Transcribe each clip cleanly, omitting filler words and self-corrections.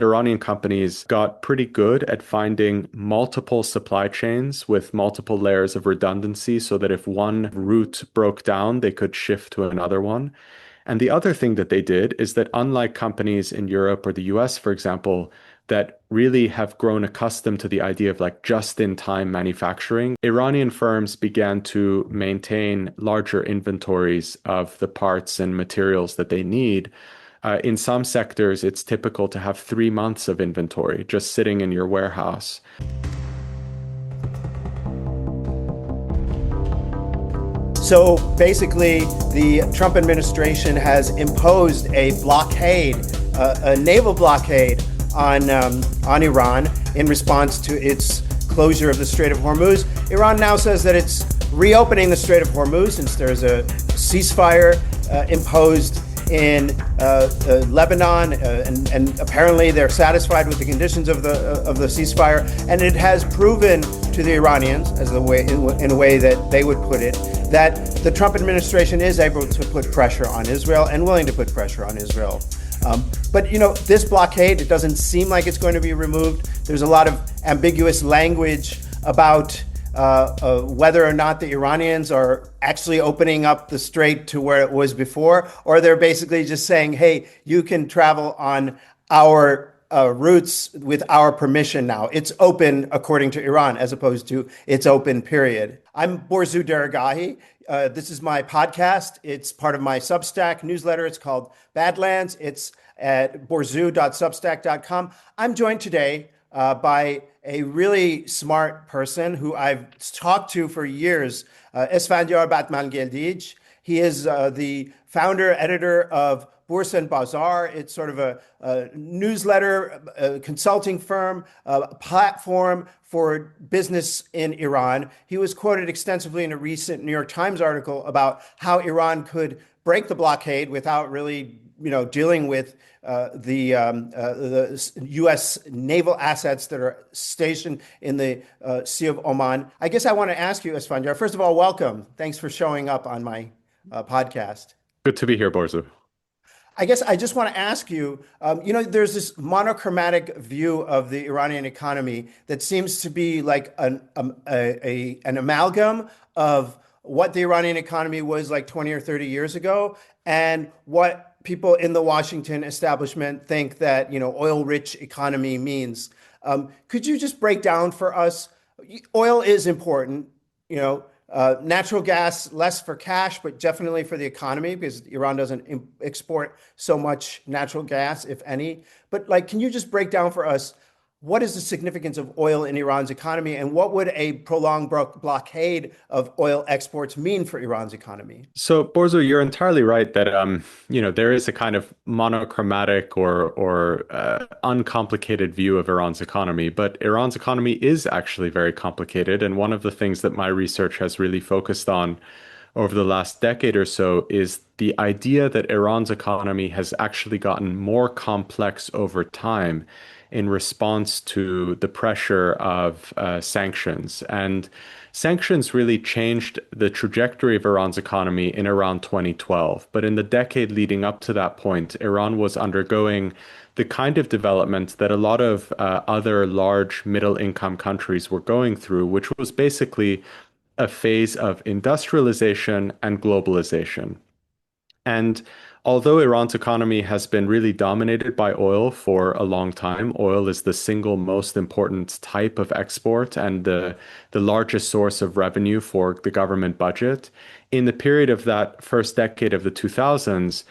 Iranian companies got pretty good at finding multiple supply chains with multiple layers of redundancy so that if one route broke down, they could shift to another one. And the other thing that they did is that unlike companies in Europe or the US, for example, that really have grown accustomed to the idea of like just-in-time manufacturing, Iranian firms began to maintain larger inventories of the parts and materials that they need. In some sectors, it's typical to have 3 months of inventory just sitting in your warehouse. So basically, the Trump administration has imposed a blockade, a naval blockade on Iran in response to its closure of the Strait of Hormuz. Iran now says that it's reopening the Strait of Hormuz since there's a ceasefire imposed in Lebanon, and apparently they're satisfied with the conditions of the ceasefire. And it has proven to the Iranians, as the way in a way that they would put it, that the Trump administration is able to put pressure on Israel and willing to put pressure on Israel. But this blockade, it doesn't seem like it's going to be removed. There's a lot of ambiguous language about whether or not the Iranians are actually opening up the strait to where it was before, or they're basically just saying, hey, you can travel on our routes with our permission now. It's open according to Iran, as opposed to it's open, period. I'm Borzu Deragahi. This is my podcast. It's part of my Substack newsletter. It's called Badlands. It's at borzu.substack.com. I'm joined today by a really smart person who I've talked to for years, Esfandiar Batmangeldij. He is the founder, editor of Bourse and Bazaar. It's sort of a newsletter, a consulting firm, a platform for business in Iran. He was quoted extensively in a recent New York Times article about how Iran could break the blockade without really, dealing with the U.S. naval assets that are stationed in the Sea of Oman. I guess I want to ask you, Esfandiar, first of all, welcome. Thanks for showing up on my podcast. Good to be here, Borzu. I guess I just want to ask you, there's this monochromatic view of the Iranian economy that seems to be like an amalgam of what the Iranian economy was like 20 or 30 years ago and what people in the Washington establishment think that, oil-rich economy means. Could you just break down for us? Oil is important, natural gas, less for cash, but definitely for the economy because Iran doesn't export so much natural gas, if any. But can you just break down for us what is the significance of oil in Iran's economy and what would a prolonged blockade of oil exports mean for Iran's economy? So, Borzo, you're entirely right that there is a kind of monochromatic or uncomplicated view of Iran's economy, but Iran's economy is actually very complicated. And one of the things that my research has really focused on over the last decade or so is the idea that Iran's economy has actually gotten more complex over time in response to the pressure of sanctions. And sanctions really changed the trajectory of Iran's economy in around 2012. But in the decade leading up to that point, Iran was undergoing the kind of development that a lot of other large middle-income countries were going through, which was basically a phase of industrialization and globalization. And although Iran's economy has been really dominated by oil for a long time, oil is the single most important type of export and the largest source of revenue for the government budget. In the period of that first decade of the 2000s,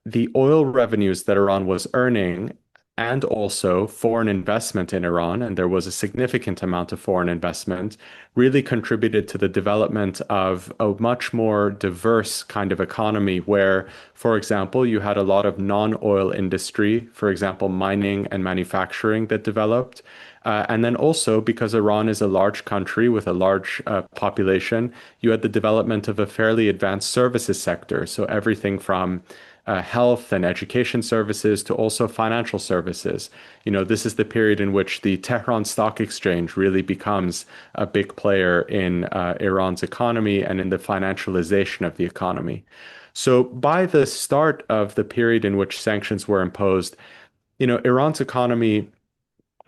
the oil revenues that Iran was earning and also foreign investment in Iran, and there was a significant amount of foreign investment, really contributed to the development of a much more diverse kind of economy where, for example, you had a lot of non-oil industry, for example, mining and manufacturing that developed. And then also, because Iran is a large country with a large population, you had the development of a fairly advanced services sector. So everything from health and education services to also financial services. This is the period in which the Tehran Stock Exchange really becomes a big player in Iran's economy and in the financialization of the economy. So by the start of the period in which sanctions were imposed, Iran's economy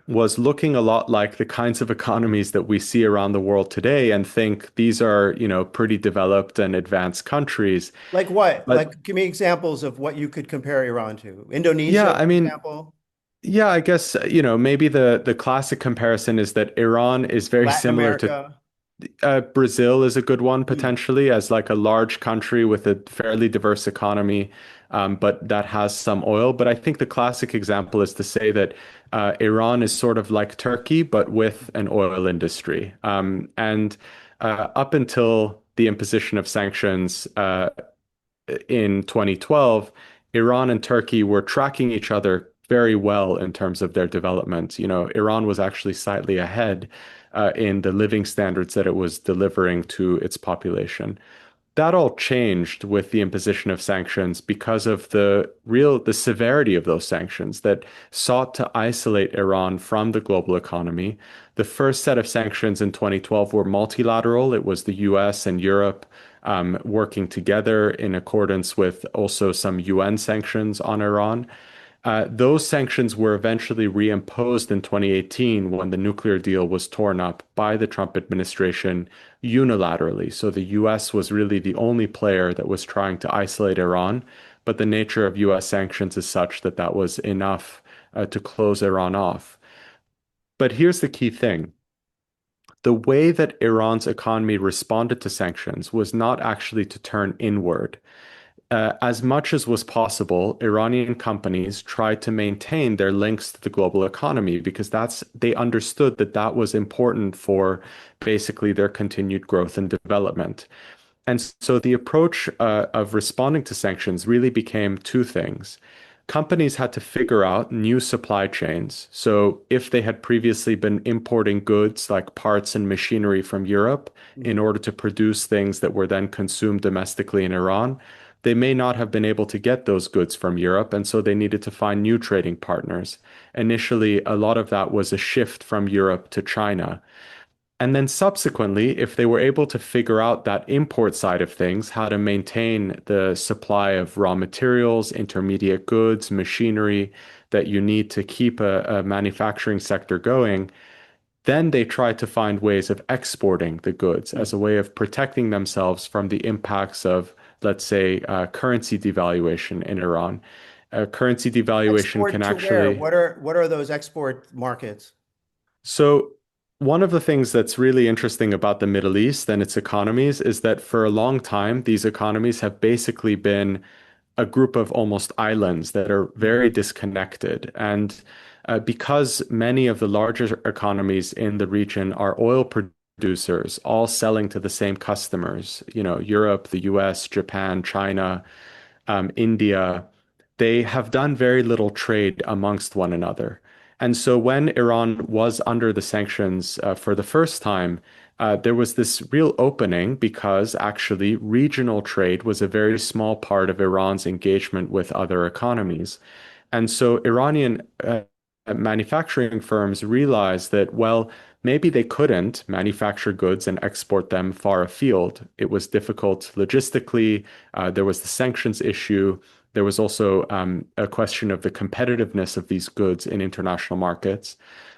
was looking a lot like the kinds of economies that we see around the world today and think these are, pretty developed and advanced countries. Like what? But Like, give me examples of what you could compare Iran to. Indonesia, yeah, I for mean, example, yeah, I guess, maybe the classic comparison is that Iran is very Latin similar to America. Brazil is a good one Hmm. potentially as like a large country with a fairly diverse economy, but that has some oil. But I think the classic example is to say that Iran is sort of like Turkey, but with an oil industry. And up until the imposition of sanctions in 2012, Iran and Turkey were tracking each other very well in terms of their development. Iran was actually slightly ahead in the living standards that it was delivering to its population. That all changed with the imposition of sanctions because of the severity of those sanctions that sought to isolate Iran from the global economy. The first set of sanctions in 2012 were multilateral. It was the US and Europe working together in accordance with also some UN sanctions on Iran. Those sanctions were eventually reimposed in 2018 when the nuclear deal was torn up by the Trump administration unilaterally. So the US was really the only player that was trying to isolate Iran, but the nature of US sanctions is such that that was enough to close Iran off. But here's the key thing. The way that Iran's economy responded to sanctions was not actually to turn inward. As much as was possible, Iranian companies tried to maintain their links to the global economy because they understood that that was important for basically their continued growth and development. And so the approach of responding to sanctions really became two things. Companies had to figure out new supply chains. So if they had previously been importing goods like parts and machinery from Europe in Mhm. order to produce things that were then consumed domestically in Iran, they may not have been able to get those goods from Europe, and so they needed to find new trading partners. Initially, a lot of that was a shift from Europe to China. And then subsequently, if they were able to figure out that import side of things, how to maintain the supply of raw materials, intermediate goods, machinery that you need to keep a manufacturing sector going, then they tried to find ways of exporting the goods as a way of protecting themselves from the impacts of, let's say, currency devaluation in Iran. Currency devaluation can Export to where? actually What are those export markets? So, one of the things that's really interesting about the Middle East and its economies is that for a long time, these economies have basically been a group of almost islands that are very disconnected. And because many of the larger economies in the region are oil producers, all selling to the same customers, Europe, the US, Japan, China, India, they have done very little trade amongst one another. And so when Iran was under the sanctions for the first time, there was this real opening because actually regional trade was a very small part of Iran's engagement with other economies. And so Iranian manufacturing firms realized that, well, maybe they couldn't manufacture goods and export them far afield. It was difficult logistically. There was the sanctions issue. There was also a question of the competitiveness of these goods in international markets.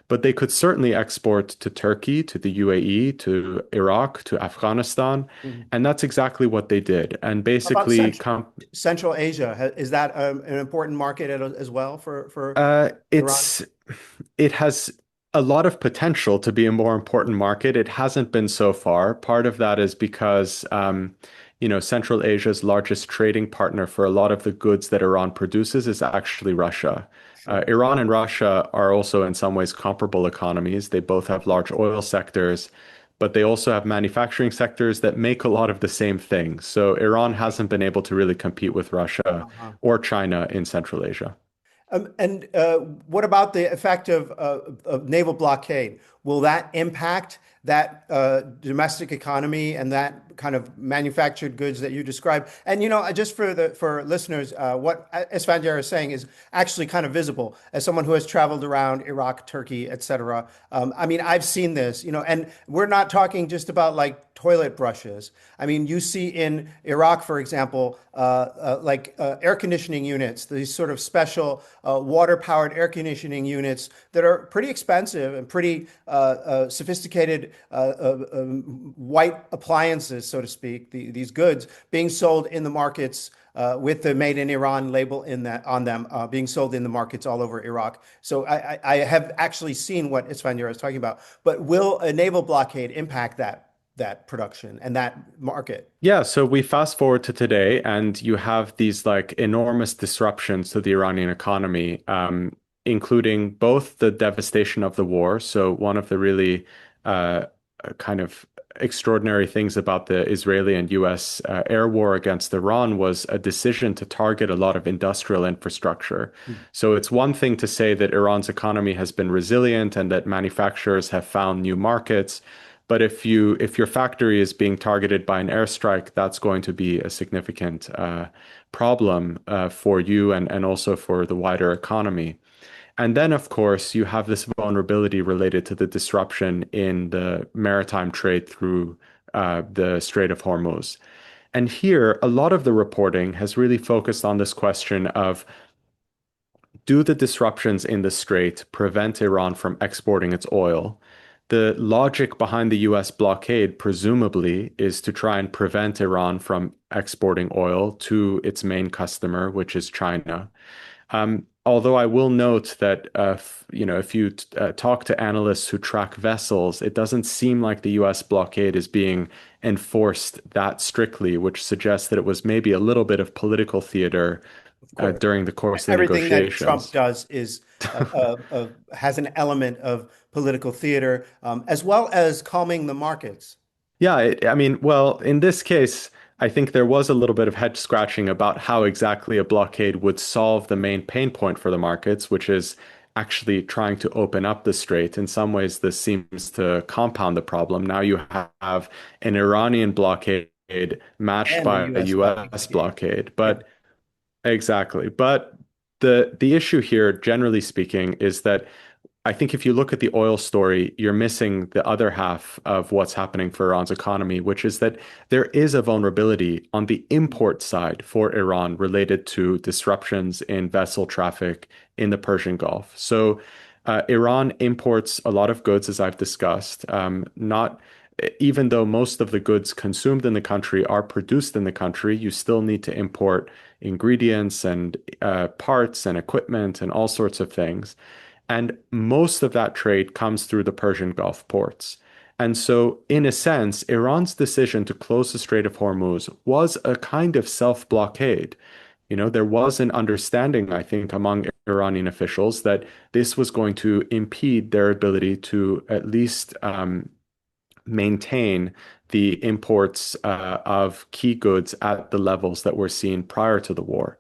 But they could certainly export to Turkey, to the UAE, to Iraq, to Afghanistan. Mhm. And that's exactly what they did. And How about basically, Central Asia? Is that an important market as well for Uh, Iran? it's it has a lot of potential to be a more important market. It hasn't been so far. Part of that is because Central Asia's largest trading partner for a lot of the goods that Iran produces is actually Russia. Sure. Iran and Russia are also in some ways comparable economies. They both have large oil sectors, but they also have manufacturing sectors that make a lot of the same things. So Iran hasn't been able to really compete with Russia Uh-huh. or China in Central Asia. And what about the effect of naval blockade? Will that impact that domestic economy and that kind of manufactured goods that you described. And just for listeners, what Esfandiar is saying is actually kind of visible as someone who has traveled around Iraq, Turkey, etc. I mean, I've seen this, and we're not talking just about like toilet brushes. I mean, you see in Iraq, for example, air conditioning units, these sort of special water-powered air conditioning units that are pretty expensive and pretty sophisticated white appliances, so to speak, these goods being sold in the markets with the Made in Iran label on them, being sold in the markets all over Iraq. So I have actually seen what Isfandiar is talking about. But will a naval blockade impact that production and that market? Yeah, so we fast forward to today, and you have these like enormous disruptions to the Iranian economy, including both the devastation of the war. So one of the really uh, kind of extraordinary things about the Israeli and US air war against Iran was a decision to target a lot of industrial infrastructure. So it's one thing to say that Iran's economy has been resilient and that manufacturers have found new markets. But if your factory is being targeted by an airstrike, that's going to be a significant problem for you and also for the wider economy. And then, of course, you have this vulnerability related to the disruption in the maritime trade through the Strait of Hormuz. And here, a lot of the reporting has really focused on this question of, do the disruptions in the strait prevent Iran from exporting its oil? The logic behind the US blockade, presumably, is to try and prevent Iran from exporting oil to its main customer, which is China. Although I will note that if you talk to analysts who track vessels, it doesn't seem like the U.S. blockade is being enforced that strictly, which suggests that it was maybe a little bit of political theater Of course. during the course of the Everything that Trump negotiations. does is has an element of political theater, as well as calming the markets. Yeah, I mean, well, in this case, I think there was a little bit of head scratching about how exactly a blockade would solve the main pain point for the markets, which is actually trying to open up the strait. In some ways, this seems to compound the problem. Now you have an Iranian blockade matched And the by a U.S. US blockade. blockade. Yeah. But exactly. But the issue here, generally speaking, is that I think if you look at the oil story, you're missing the other half of what's happening for Iran's economy, which is that there is a vulnerability on the import side for Iran related to disruptions in vessel traffic in the Persian Gulf. So Iran imports a lot of goods, as I've discussed, not even though most of the goods consumed in the country are produced in the country, you still need to import ingredients and parts and equipment and all sorts of things. And most of that trade comes through the Persian Gulf ports. And so, in a sense, Iran's decision to close the Strait of Hormuz was a kind of self-blockade. There was an understanding, I think, among Iranian officials that this was going to impede their ability to at least maintain the imports of key goods at the levels that were seen prior to the war.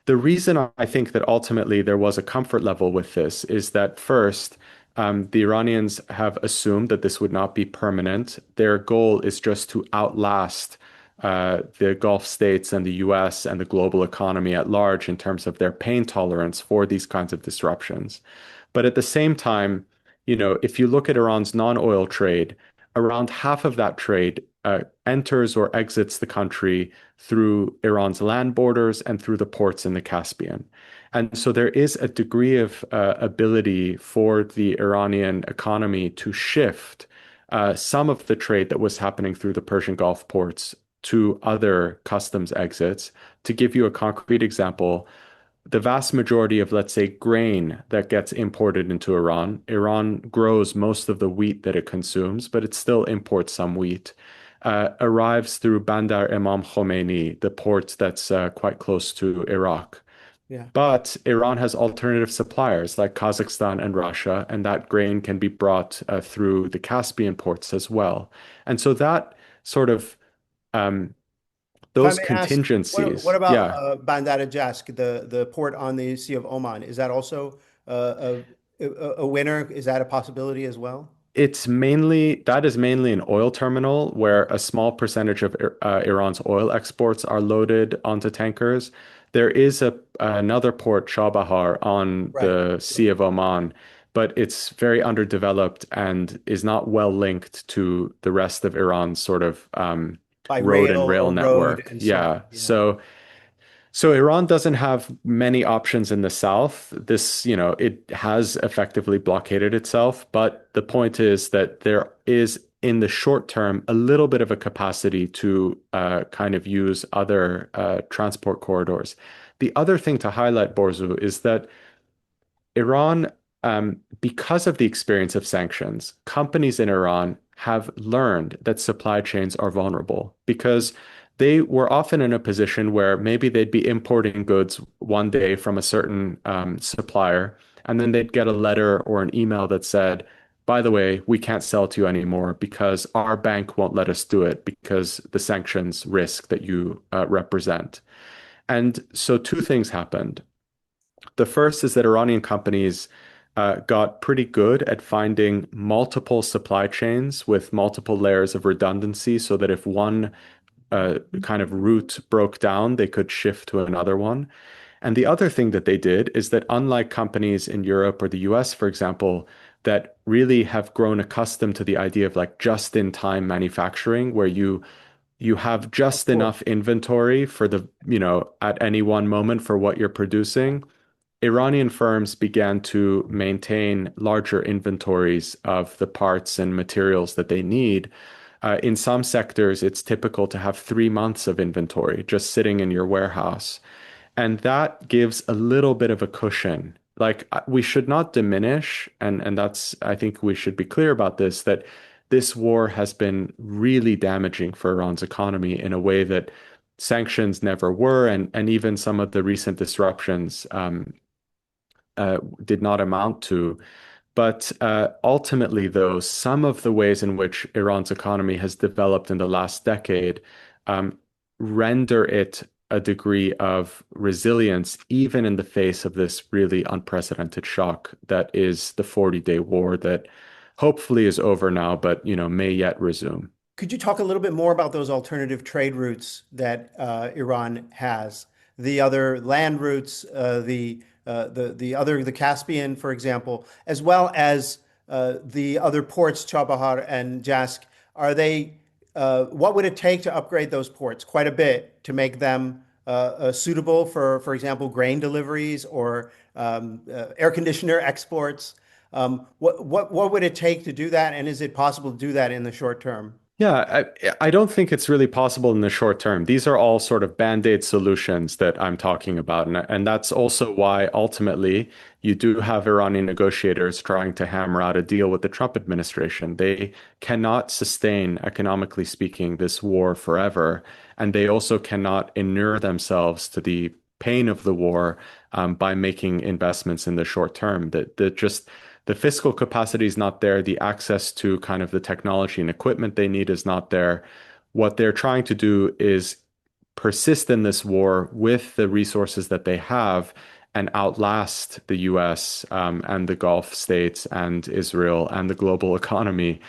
The reason I think that ultimately there was a comfort level with this is that first, the Iranians have assumed that this would not be permanent. Their goal is just to outlast the Gulf states and the US and the global economy at large in terms of their pain tolerance for these kinds of disruptions. But at the same time, if you look at Iran's non-oil trade, around half of that trade enters or exits the country through Iran's land borders and through the ports in the Caspian. And so there is a degree of ability for the Iranian economy to shift some of the trade that was happening through the Persian Gulf ports to other customs exits. To give you a concrete example, the vast majority of, let's say, grain that gets imported into Iran, Iran grows most of the wheat that it consumes, but it still imports some wheat, arrives through Bandar Imam Khomeini, the port that's quite close to Iraq. Yeah. But Iran has alternative suppliers like Kazakhstan and Russia, and that grain can be brought through the Caspian ports as well. And so that sort of If I those may ask, what contingencies, about yeah. Bandar Jask, the port on the Sea of Oman? Is that also a winner? Is that a possibility as well? That is mainly an oil terminal where a small percentage of Iran's oil exports are loaded onto tankers. There is another port, Chabahar, on Right. the Sea of Oman, but it's very underdeveloped and is not well linked to the rest of Iran's sort of By road rail and rail or road network. and so on. Yeah. Yeah. So Iran doesn't have many options in the south. It has effectively blockaded itself, but the point is that there is, in the short term, a little bit of a capacity to kind of use other transport corridors. The other thing to highlight, Borzu, is that Iran, because of the experience of sanctions, companies in Iran have learned that supply chains are vulnerable because they were often in a position where maybe they'd be importing goods one day from a certain supplier, and then they'd get a letter or an email that said, by the way, we can't sell to you anymore because our bank won't let us do it because the sanctions risk that you represent. And so two things happened. The first is that Iranian companies got pretty good at finding multiple supply chains with multiple layers of redundancy so that if one kind of route broke down, they could shift to another one. And the other thing that they did is that unlike companies in Europe or the US, for example, that really have grown accustomed to the idea of like just-in-time manufacturing, where you have Of just course. enough inventory for at any one moment for what you're producing. Iranian firms began to maintain larger inventories of the parts and materials that they need. In some sectors, it's typical to have 3 months of inventory just sitting in your warehouse. And that gives a little bit of a cushion. Like we should not diminish, and I think we should be clear about this, that this war has been really damaging for Iran's economy in a way that sanctions never were, and even some of the recent disruptions did not amount to. But ultimately, though, some of the ways in which Iran's economy has developed in the last decade um, render it a degree of resilience, even in the face of this really unprecedented shock that is the 40-day war that hopefully is over now, but may yet resume. Could you talk a little bit more about those alternative trade routes that Iran has? The other land routes, the Caspian, for example, as well as the other ports, Chabahar and Jask. Are they? What would it take to upgrade those ports? Quite a bit to make them suitable for example, grain deliveries or air conditioner exports. What would it take to do that? And is it possible to do that in the short term? Yeah, I don't think it's really possible in the short term. These are all sort of band-aid solutions that I'm talking about. And that's also why ultimately you do have Iranian negotiators trying to hammer out a deal with the Trump administration. They cannot sustain, economically speaking, this war forever. And they also cannot inure themselves to the pain of the war by making investments in the short term. That just the fiscal capacity is not there. The access to kind of the technology and equipment they need is not there. What they're trying to do is persist in this war with the resources that they have and outlast the US and the Gulf states and Israel and the global economy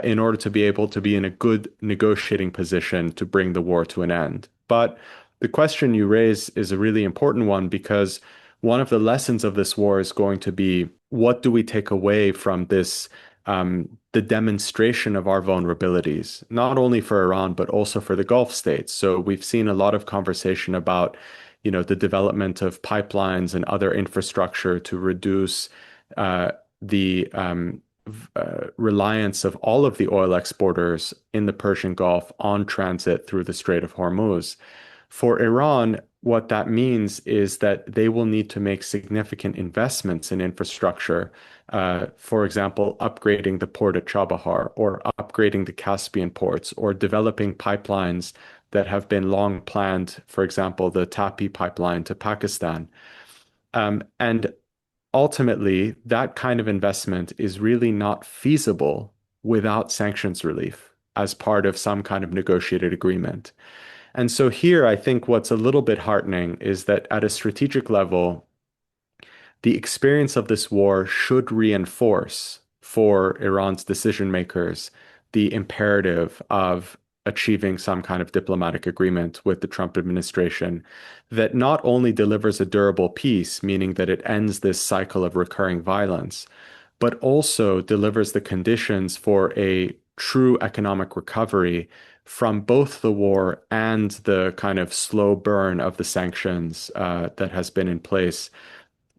in order to be able to be in a good negotiating position to bring the war to an end. But the question you raise is a really important one because one of the lessons of this war is going to be what do we take away from this, the demonstration of our vulnerabilities, not only for Iran, but also for the Gulf states. So we've seen a lot of conversation about, the development of pipelines and other infrastructure to reduce the reliance of all of the oil exporters in the Persian Gulf on transit through the Strait of Hormuz. For Iran, what that means is that they will need to make significant investments in infrastructure. For example, upgrading the port at Chabahar or upgrading the Caspian ports or developing pipelines that have been long planned, for example, the Tapi pipeline to Pakistan. And ultimately, that kind of investment is really not feasible without sanctions relief as part of some kind of negotiated agreement. And so here, I think what's a little bit heartening is that at a strategic level, the experience of this war should reinforce for Iran's decision makers the imperative of achieving some kind of diplomatic agreement with the Trump administration that not only delivers a durable peace, meaning that it ends this cycle of recurring violence, but also delivers the conditions for a true economic recovery from both the war and the kind of slow burn of the sanctions that has been in place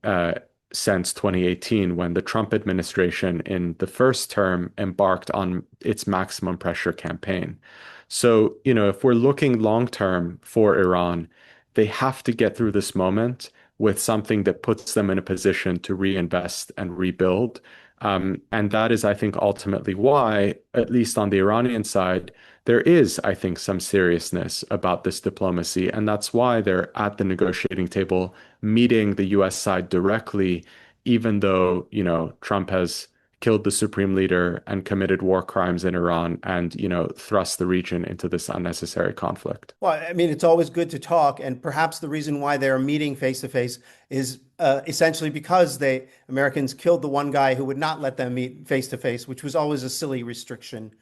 uh, since 2018, when the Trump administration in the first term embarked on its maximum pressure campaign. So, if we're looking long term for Iran, they have to get through this moment with something that puts them in a position to reinvest and rebuild. And that is, I think, ultimately why, at least on the Iranian side, there is, I think, some seriousness about this diplomacy. And that's why they're at the negotiating table meeting the US side directly, even though, Trump has killed the supreme leader and committed war crimes in Iran and, thrust the region into this unnecessary conflict. Well, I mean, it's always good to talk, and perhaps the reason why they're meeting face to face is essentially because Americans killed the one guy who would not let them meet face to face, which was always a silly restriction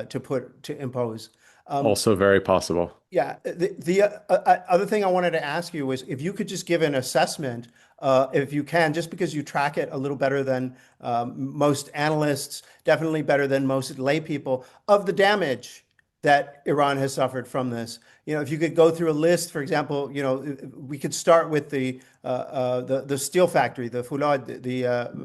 to impose. Um, Also very possible. yeah, the other thing I wanted to ask you was if you could just give an assessment, if you can, just because you track it a little better than most analysts, definitely better than most lay people, of the damage that Iran has suffered from this. If you could go through a list, for example, we could start with the steel factory, the Fulad, the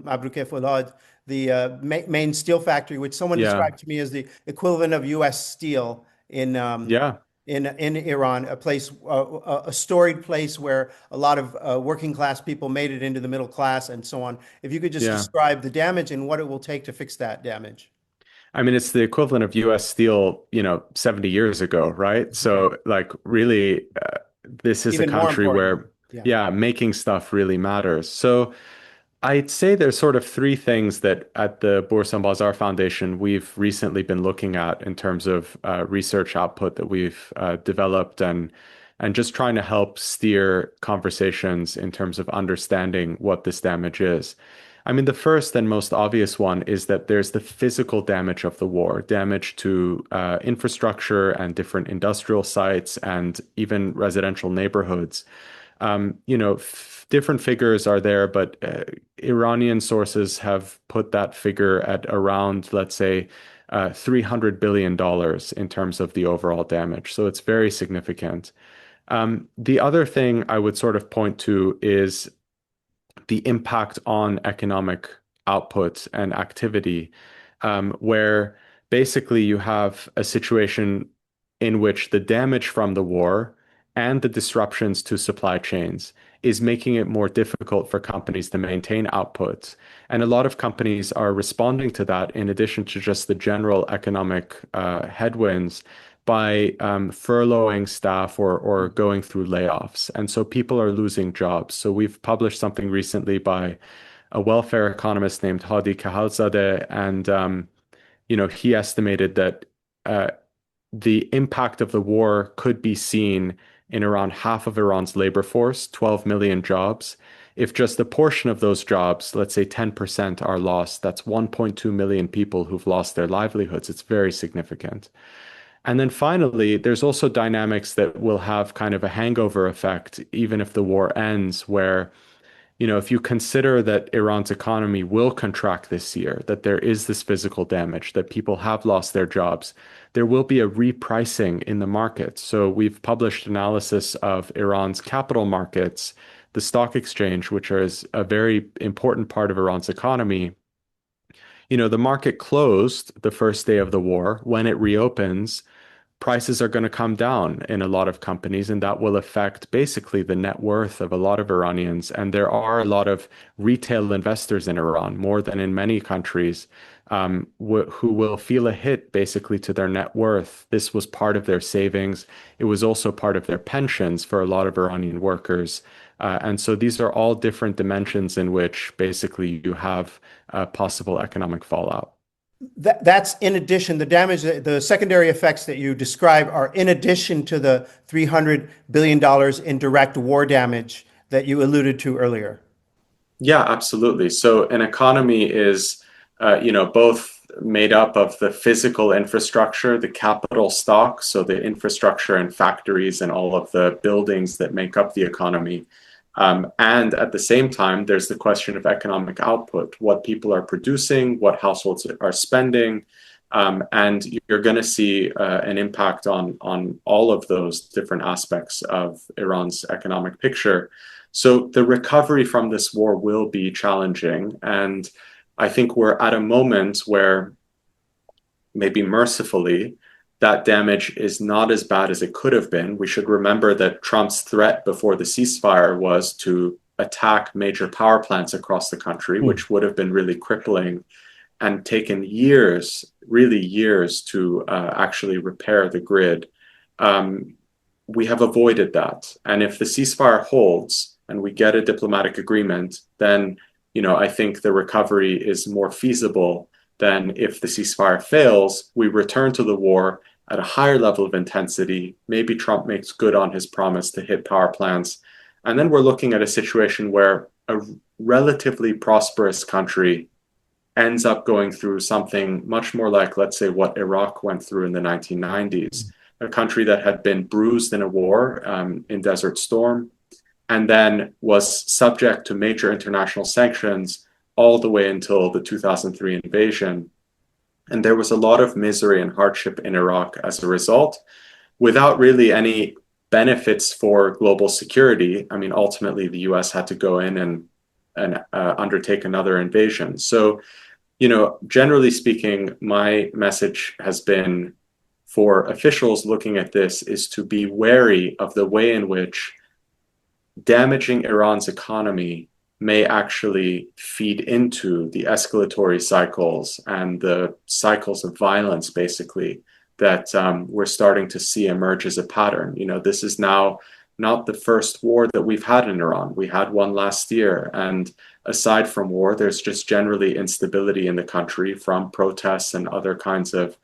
Mabrouke Fulad, the main steel factory, which someone Yeah. described to me as the equivalent of U.S. Steel in Yeah. in Iran, a place, a storied place where a lot of working class people made it into the middle class and so on. If you could just Yeah. describe the damage and what it will take to fix that damage. I mean, it's the equivalent of US Steel, 70 years ago, right? Okay. So, like, really, this is a Even more country important. where, Yeah. yeah, making stuff really matters. So, I'd say there's sort of three things that at the Bourse and Bazaar Foundation we've recently been looking at in terms of research output that we've developed and just trying to help steer conversations in terms of understanding what this damage is. I mean, the first and most obvious one is that there's the physical damage of the war, damage to infrastructure and different industrial sites and even residential neighborhoods. Different figures are there, but Iranian sources have put that figure at around, let's say, $300 billion in terms of the overall damage. So it's very significant. The other thing I would sort of point to is the impact on economic output and activity, where basically you have a situation in which the damage from the war and the disruptions to supply chains is making it more difficult for companies to maintain outputs. And a lot of companies are responding to that in addition to just the general economic headwinds by furloughing staff or going through layoffs. And so people are losing jobs. So we've published something recently by a welfare economist named Hadi Kahalzadeh, and he estimated that uh, the impact of the war could be seen in around half of Iran's labor force, 12 million jobs. If just a portion of those jobs, let's say 10% are lost, that's 1.2 million people who've lost their livelihoods. It's very significant. And then finally, there's also dynamics that will have kind of a hangover effect, even if the war ends, where if you consider that Iran's economy will contract this year, that there is this physical damage, that people have lost their jobs, there will be a repricing in the market. So we've published analysis of Iran's capital markets, the stock exchange, which is a very important part of Iran's economy. The market closed the first day of the war. When it reopens, prices are going to come down in a lot of companies, and that will affect basically the net worth of a lot of Iranians. And there are a lot of retail investors in Iran, more than in many countries, who will feel a hit basically to their net worth. This was part of their savings. It was also part of their pensions for a lot of Iranian workers. And so these are all different dimensions in which basically you have possible economic fallout. That's in addition, the damage, the secondary effects that you describe are in addition to the $300 billion in direct war damage that you alluded to earlier. Yeah, absolutely. So an economy is both made up of the physical infrastructure, the capital stock, so the infrastructure and factories and all of the buildings that make up the economy. And at the same time, there's the question of economic output, what people are producing, what households are spending. And you're going to see an impact on all of those different aspects of Iran's economic picture. So the recovery from this war will be challenging. And I think we're at a moment where maybe mercifully, that damage is not as bad as it could have been. We should remember that Trump's threat before the ceasefire was to attack major power plants across the country, which would have been really crippling and taken years, really years to actually repair the grid. We have avoided that. And if the ceasefire holds and we get a diplomatic agreement, then I think the recovery is more feasible than if the ceasefire fails, we return to the war at a higher level of intensity. Maybe Trump makes good on his promise to hit power plants. And then we're looking at a situation where a relatively prosperous country ends up going through something much more like, let's say, what Iraq went through in the 1990s, a country that had been bruised in a war in Desert Storm, and then was subject to major international sanctions all the way until the 2003 invasion. And there was a lot of misery and hardship in Iraq as a result, without really any benefits for global security. I mean, ultimately, the US had to go in and undertake another invasion. So, generally speaking, my message has been for officials looking at this is to be wary of the way in which damaging Iran's economy may actually feed into the escalatory cycles and the cycles of violence, basically, that we're starting to see emerge as a pattern. This is now not the first war that we've had in Iran. We had one last year. And aside from war, there's just generally instability in the country from protests and other kinds of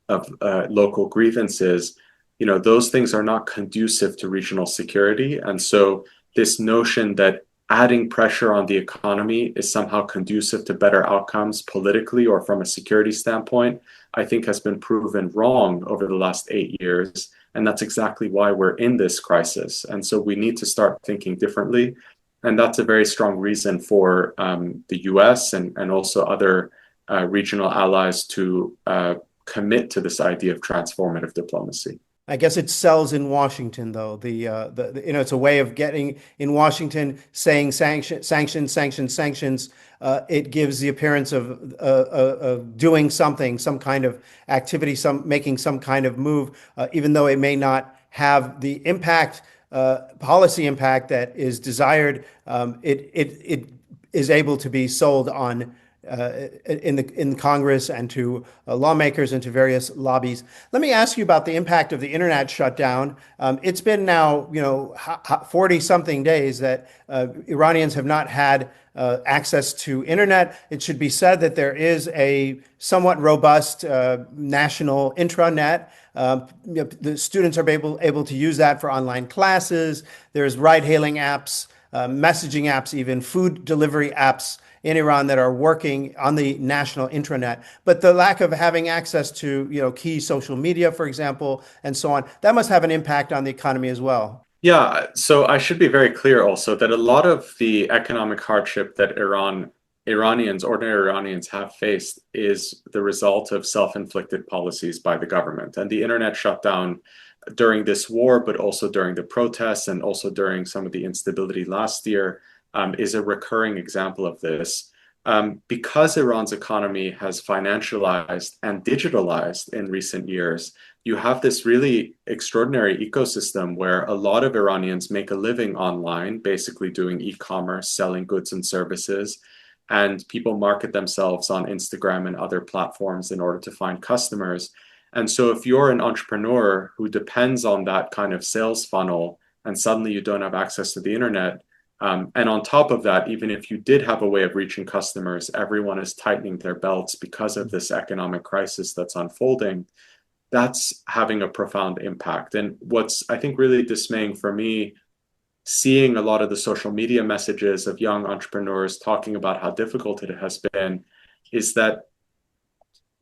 local grievances. Those things are not conducive to regional security. And so this notion that adding pressure on the economy is somehow conducive to better outcomes politically or from a security standpoint, I think has been proven wrong over the last 8 years. And that's exactly why we're in this crisis. And so we need to start thinking differently. And that's a very strong reason for the US and also other regional allies to commit to this idea of transformative diplomacy. I guess it sells in Washington, though. It's a way of getting in Washington saying sanctions. It gives the appearance of doing something, some kind of activity, making some kind of move, even though it may not have the impact, policy impact that is desired. It is able to be sold on in Congress and to lawmakers and to various lobbies. Let me ask you about the impact of the internet shutdown. It's been now, 40 something days that Iranians have not had access to internet. It should be said that there is a somewhat robust national intranet. The students are able to use that for online classes. There's ride-hailing apps, messaging apps, even food delivery apps in Iran that are working on the national intranet. But the lack of having access to, key social media, for example, and so on, that must have an impact on the economy as well. Yeah, so I should be very clear also that a lot of the economic hardship that ordinary Iranians have faced is the result of self-inflicted policies by the government. And the internet shutdown during this war, but also during the protests and also during some of the instability last year, is a recurring example of this. Because Iran's economy has financialized and digitalized in recent years, you have this really extraordinary ecosystem where a lot of Iranians make a living online, basically doing e-commerce, selling goods and services, and people market themselves on Instagram and other platforms in order to find customers. And so if you're an entrepreneur who depends on that kind of sales funnel and suddenly you don't have access to the internet, and on top of that, even if you did have a way of reaching customers, everyone is tightening their belts because of this economic crisis that's unfolding. That's having a profound impact. And what's, I think, really dismaying for me seeing a lot of the social media messages of young entrepreneurs talking about how difficult it has been is that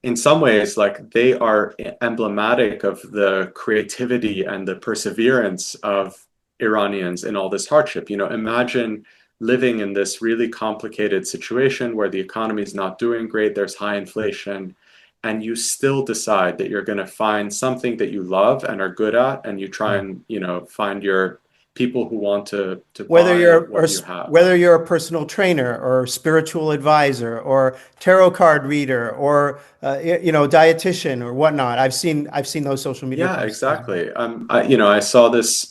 in some ways, like they are emblematic of the creativity and the perseverance of Iranians in all this hardship. You know, imagine living in this really complicated situation where the economy is not doing great, there's high inflation, and you still decide that you're going to find something that you love and are good at, and you try and, you know, find your people who want to Whether buy you're or what you have. whether you're a personal trainer or spiritual advisor or tarot card reader or dietitian or whatnot. I've seen those social media Yeah, posts as well. exactly. You know, I saw this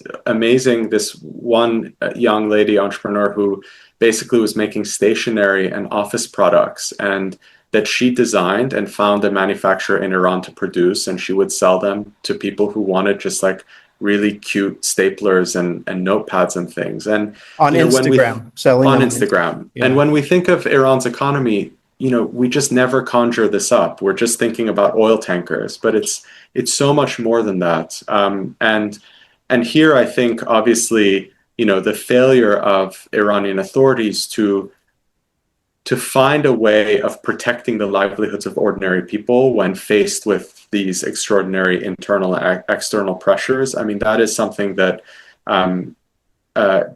one young lady entrepreneur who basically was making stationery and office products, and that she designed and found a manufacturer in Iran to produce, and she would sell them to people who wanted just like really cute staplers and notepads and things. And On you know, when we Instagram, selling on them on Instagram. Instagram, and Yeah. when we think of Iran's economy, you know, we just never conjure this up. We're just thinking about oil tankers, but it's so much more than that. And here, I think, obviously, you know, the failure of Iranian authorities to find a way of protecting the livelihoods of ordinary people when faced with these extraordinary internal and external pressures. I mean, that is something that um,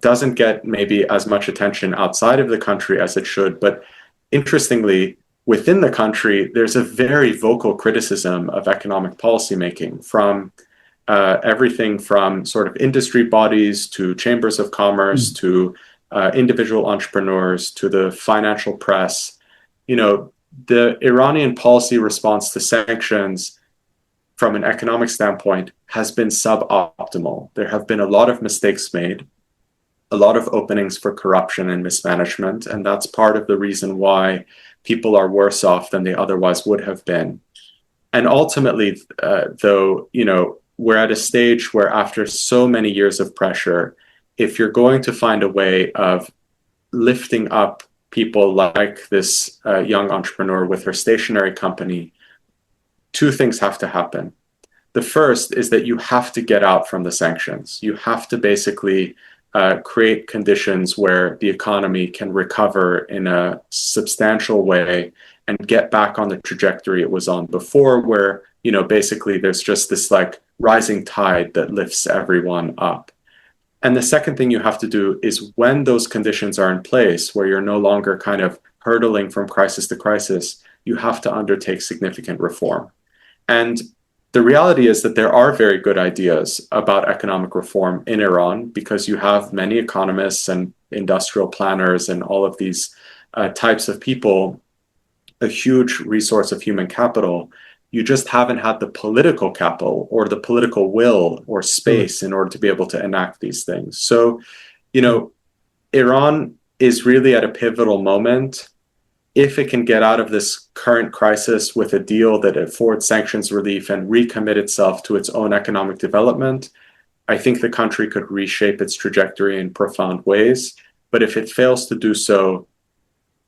doesn't get maybe as much attention outside of the country as it should. But interestingly, within the country, there's a very vocal criticism of economic policymaking from everything from sort of industry bodies to chambers of commerce Mm. to individual entrepreneurs to the financial press. You know, the Iranian policy response to sanctions from an economic standpoint has been suboptimal. There have been a lot of mistakes made, a lot of openings for corruption and mismanagement, and that's part of the reason why people are worse off than they otherwise would have been. And ultimately, though, you know, we're at a stage where after so many years of pressure, if you're going to find a way of lifting up people like this young entrepreneur with her stationery company, two things have to happen. The first is that you have to get out from the sanctions. You have to basically create conditions where the economy can recover in a substantial way and get back on the trajectory it was on before, where, you know, basically there's just this like rising tide that lifts everyone up. And the second thing you have to do is when those conditions are in place, where you're no longer kind of hurtling from crisis to crisis, you have to undertake significant reform. And the reality is that there are very good ideas about economic reform in Iran because you have many economists and industrial planners and all of these types of people, a huge resource of human capital. You just haven't had the political capital or the political will or Really. space in order to be able to enact these things. So, you know, Iran is really at a pivotal moment. If it can get out of this current crisis with a deal that affords sanctions relief and recommit itself to its own economic development, I think the country could reshape its trajectory in profound ways. But if it fails to do so,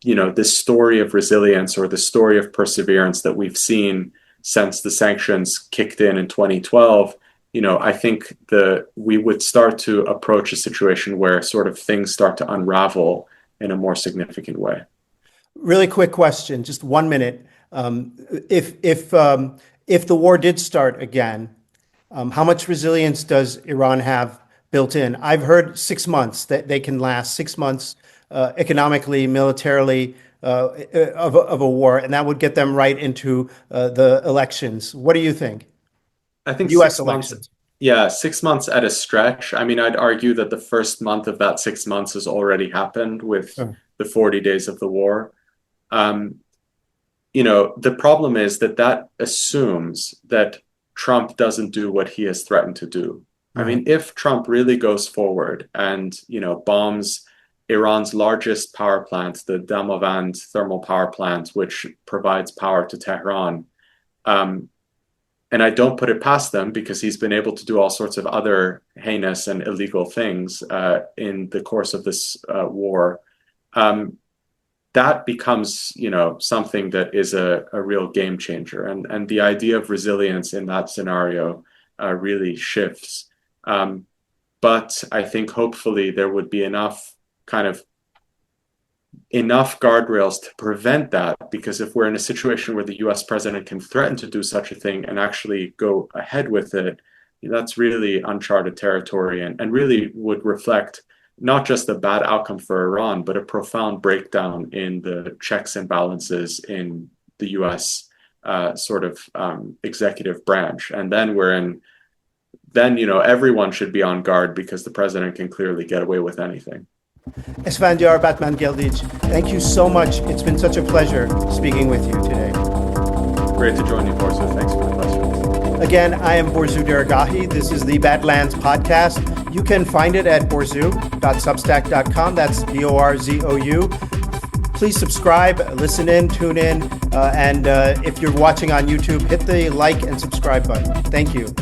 you know, this story of resilience or the story of perseverance that we've seen since the sanctions kicked in 2012, you know, I think we would start to approach a situation where sort of things start to unravel in a more significant way. Really quick question, just 1 minute. If the war did start again, how much resilience does Iran have built in? I've heard 6 months that they can last 6 months economically, militarily of a war, and that would get them right into the elections. What do you think? I think U.S. 6 months, elections. yeah, 6 months at a stretch. I mean, I'd argue that the first month of that 6 months has already happened with Oh, the 40 days of the war. Um, you know, the problem is that that assumes that Trump doesn't do what he has threatened to do. I right. mean, if Trump really goes forward and, you know, bombs Iran's largest power plant, the Damavand thermal power plant, which provides power to Tehran, um, and I don't put it past them because he's been able to do all sorts of other heinous and illegal things in the course of this war. Um, that becomes, you know, something that is a real game changer, and the idea of resilience in that scenario really shifts. Um, But I think hopefully there would be enough guardrails to prevent that, because if we're in a situation where the US president can threaten to do such a thing and actually go ahead with it, that's really uncharted territory, and really would reflect not just a bad outcome for Iran, but a profound breakdown in the checks and balances in the US executive branch. And then everyone should be on guard, because the president can clearly get away with anything. Esfandiar Batman-Geldij, thank you so much. It's been such a pleasure speaking with you today. Great to join you, Borzu. Thanks for the questions. Again, I am Borzu Deragahi. This is the Badlands Podcast. You can find it at borzu.substack.com. That's BORZOU. Please subscribe, listen in, tune in, and if you're watching on YouTube, hit the like and subscribe button. Thank you.